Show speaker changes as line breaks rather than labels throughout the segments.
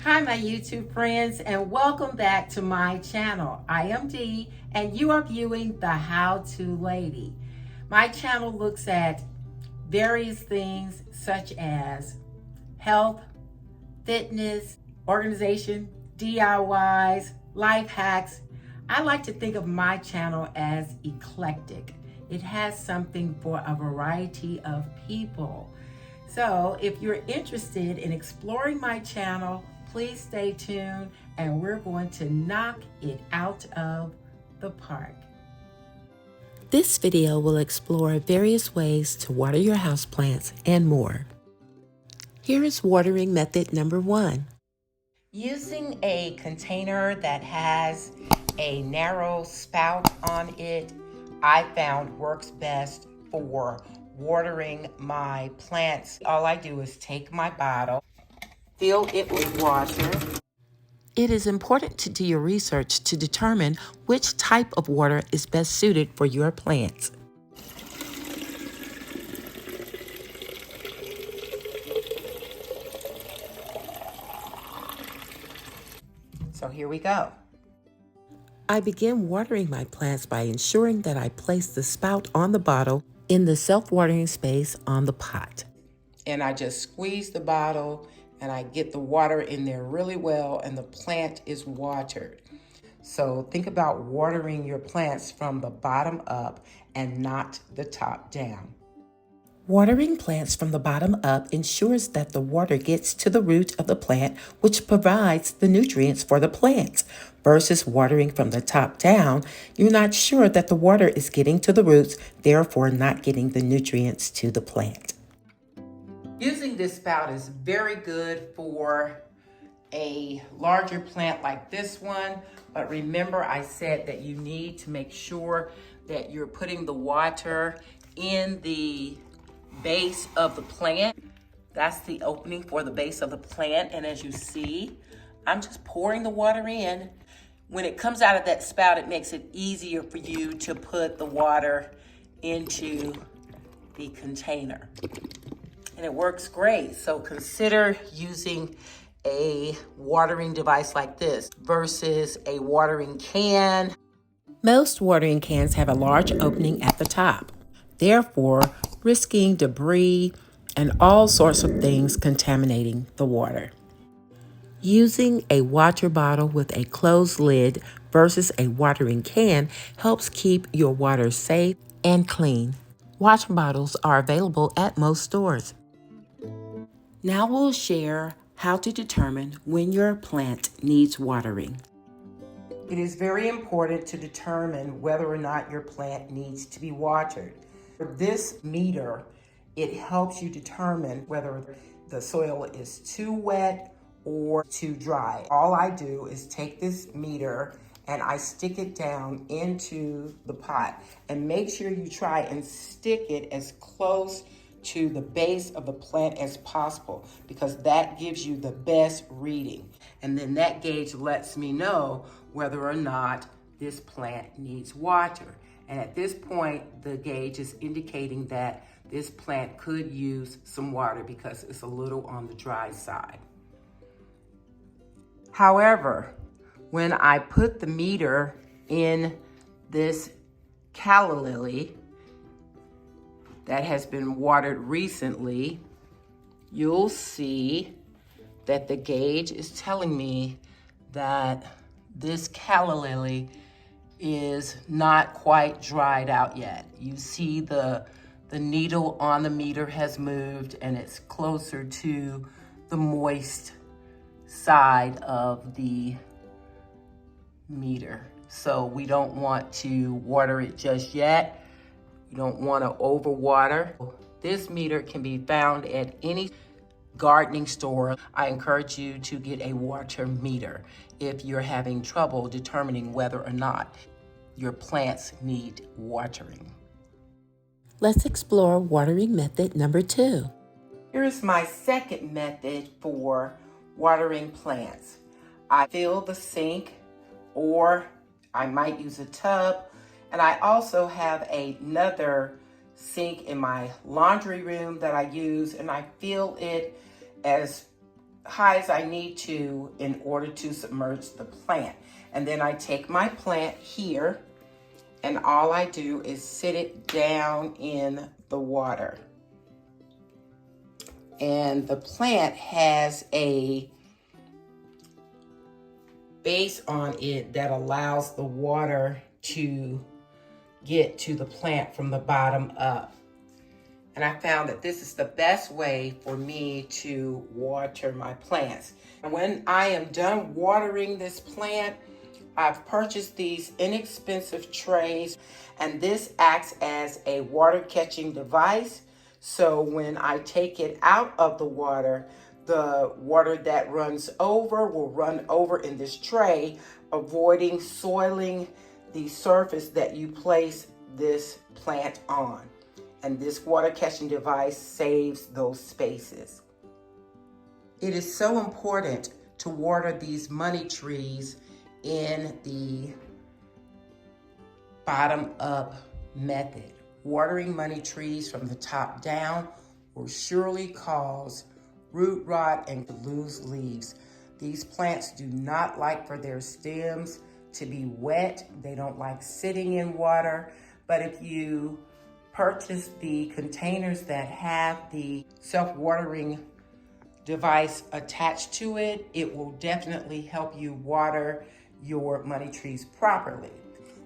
Hi, my YouTube friends, and welcome back to my channel. I am Dee, and you are viewing The How To Lady. My channel looks at various things such as health, fitness, organization, DIYs, life hacks. I like to think of my channel as eclectic. It has something for a variety of people. So if you're interested in exploring my channel, please stay tuned and we're going to knock it out of the park.
This video will explore various ways to water your houseplants and more. Here is watering method number 1.
Using a container that has a narrow spout on it, I found works best for watering my plants. All I do is take my bottle, fill it with water.
It is important to do your research to determine which type of water is best suited for your plants.
So here we go.
I begin watering my plants by ensuring that I place the spout on the bottle in the self-watering space on the pot.
And I just squeeze the bottle and I get the water in there really well and the plant is watered. So think about watering your plants from the bottom up and not the top down.
Watering plants from the bottom up ensures that the water gets to the root of the plant, which provides the nutrients for the plants. Versus watering from the top down, you're not sure that the water is getting to the roots, therefore not getting the nutrients to the plant.
Using this spout is very good for a larger plant like this one, but remember I said that you need to make sure that you're putting the water in the base of the plant. That's the opening for the base of the plant, and as you see, I'm just pouring the water in. When it comes out of that spout, it makes it easier for you to put the water into the container. And it works great. So consider using a watering device like this versus a watering can.
Most watering cans have a large opening at the top, therefore risking debris and all sorts of things contaminating the water. Using a water bottle with a closed lid versus a watering can helps keep your water safe and clean. Water bottles are available at most stores. Now we'll share how to determine when your plant needs watering.
It is very important to determine whether or not your plant needs to be watered. For this meter, it helps you determine whether the soil is too wet or too dry. All I do is take this meter and I stick it down into the pot, and make sure you try and stick it as close to the base of the plant as possible, because that gives you the best reading. And then that gauge lets me know whether or not this plant needs water. And at this point, the gauge is indicating that this plant could use some water because it's a little on the dry side. However, when I put the meter in this calla lily that has been watered recently, you'll see that the gauge is telling me that this calla lily is not quite dried out yet. You see the needle on the meter has moved and it's closer to the moist side of the meter. So we don't want to water it just yet. You don't want to overwater. This meter can be found at any gardening store. I encourage you to get a water meter if you're having trouble determining whether or not your plants need watering.
Let's explore watering method number 2.
Here's my second method for watering plants. I fill the sink, or I might use a tub, and I also have another sink in my laundry room that I use, and I fill it as high as I need to in order to submerge the plant. And then I take my plant here and all I do is sit it down in the water. And the plant has a base on it that allows the water to get to the plant from the bottom up. And I found that this is the best way for me to water my plants. And when I am done watering this plant, I've purchased these inexpensive trays, and this acts as a water catching device. So when I take it out of the water that runs over will run over in this tray, avoiding soiling the surface that you place this plant on. And this water catching device saves those spaces. It is so important to water these money trees in the bottom up method. Watering money trees from the top down will surely cause root rot and lose leaves. These plants do not like for their stems to be wet. They don't like sitting in water. But if you purchase the containers that have the self-watering device attached to it, it will definitely help you water your money trees properly.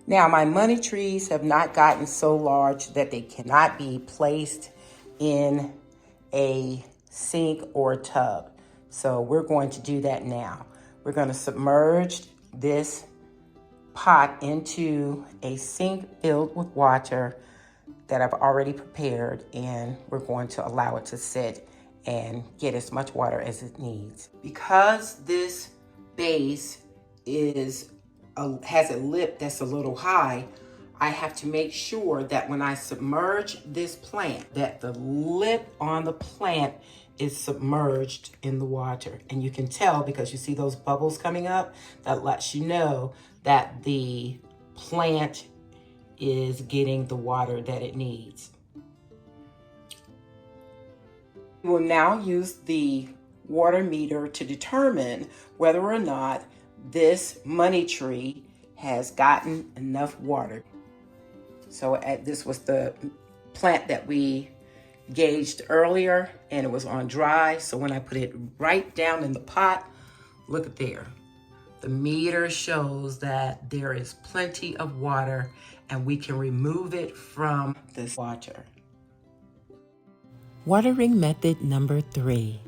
Now, my money trees have not gotten so large that they cannot be placed in a sink or a tub. So we're going to do that now. We're going to submerge this pot into a sink filled with water that I've already prepared, and we're going to allow it to sit and get as much water as it needs. Because this base has a lip that's a little high, I have to make sure that when I submerge this plant, that the lip on the plant is submerged in the water. And you can tell because you see those bubbles coming up, that lets you know that the plant is getting the water that it needs. We will now use the water meter to determine whether or not this money tree has gotten enough water. So this was the plant that we gauged earlier, and it was on dry. So when I put it right down in the pot, look at there. The meter shows that there is plenty of water, and we can remove it from this water.
Watering method number 3.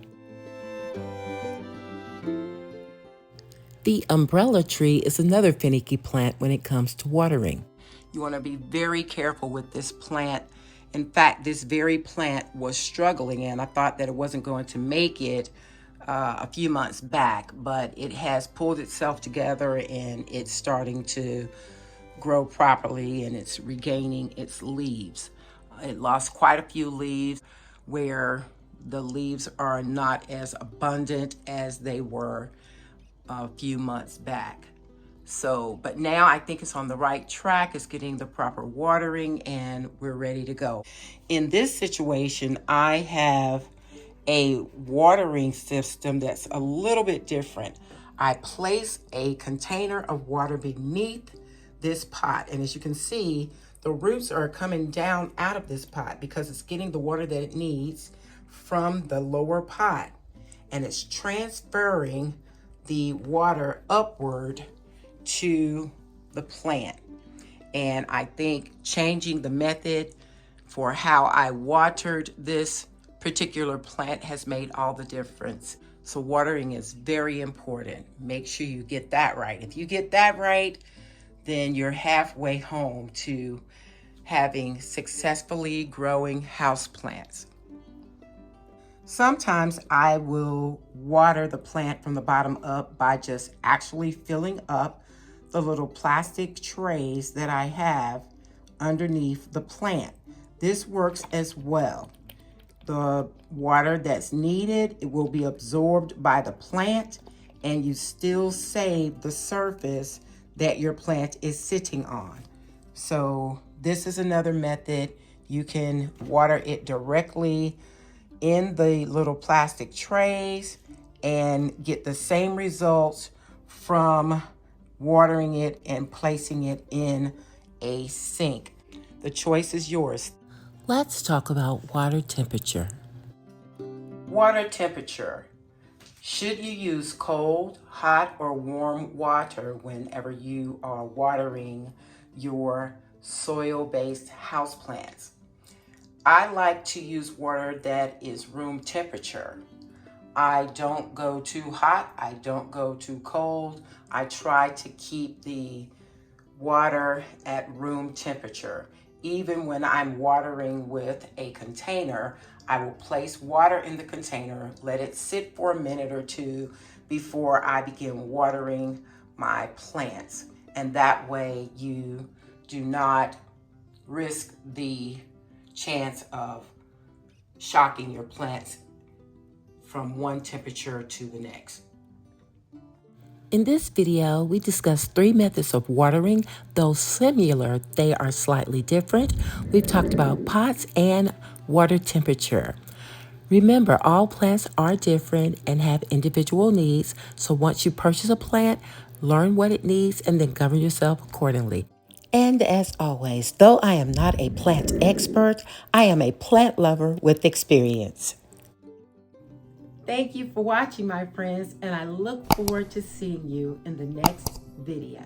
The umbrella tree is another finicky plant when it comes to watering.
You want to be very careful with this plant. In fact, this very plant was struggling, and I thought that it wasn't going to make it a few months back, but it has pulled itself together and it's starting to grow properly and it's regaining its leaves. It lost quite a few leaves where the leaves are not as abundant as they were a few months back. But now I think it's on the right track. It's getting the proper watering and we're ready to go. In this situation, I have a watering system that's a little bit different. I place a container of water beneath this pot, and as you can see, the roots are coming down out of this pot because it's getting the water that it needs from the lower pot, and it's transferring the water upward to the plant. And I think changing the method for how I watered this particular plant has made all the difference. So watering is very important. Make sure you get that right. If you get that right, then you're halfway home to having successfully growing houseplants. Sometimes I will water the plant from the bottom up by just actually filling up the little plastic trays that I have underneath the plant. This works as well. The water that's needed, it will be absorbed by the plant, and you still save the surface that your plant is sitting on. So this is another method. You can water it directly in the little plastic trays, and get the same results from watering it and placing it in a sink. The choice is yours.
Let's talk about water temperature.
Water temperature. Should you use cold, hot, or warm water whenever you are watering your soil-based houseplants? I like to use water that is room temperature. I don't go too hot, I don't go too cold. I try to keep the water at room temperature. Even when I'm watering with a container, I will place water in the container, let it sit for a minute or two before I begin watering my plants. And that way you do not risk the chance of shocking your plants from one temperature to the next.
In this video, we discussed 3 methods of watering. Though similar, they are slightly different. We've talked about pots and water temperature. Remember, all plants are different and have individual needs, so once you purchase a plant, learn what it needs and then govern yourself accordingly. And as always, though I am not a plant expert, I am a plant lover with experience. Thank you for watching, my friends, and I look forward to seeing you in the next video.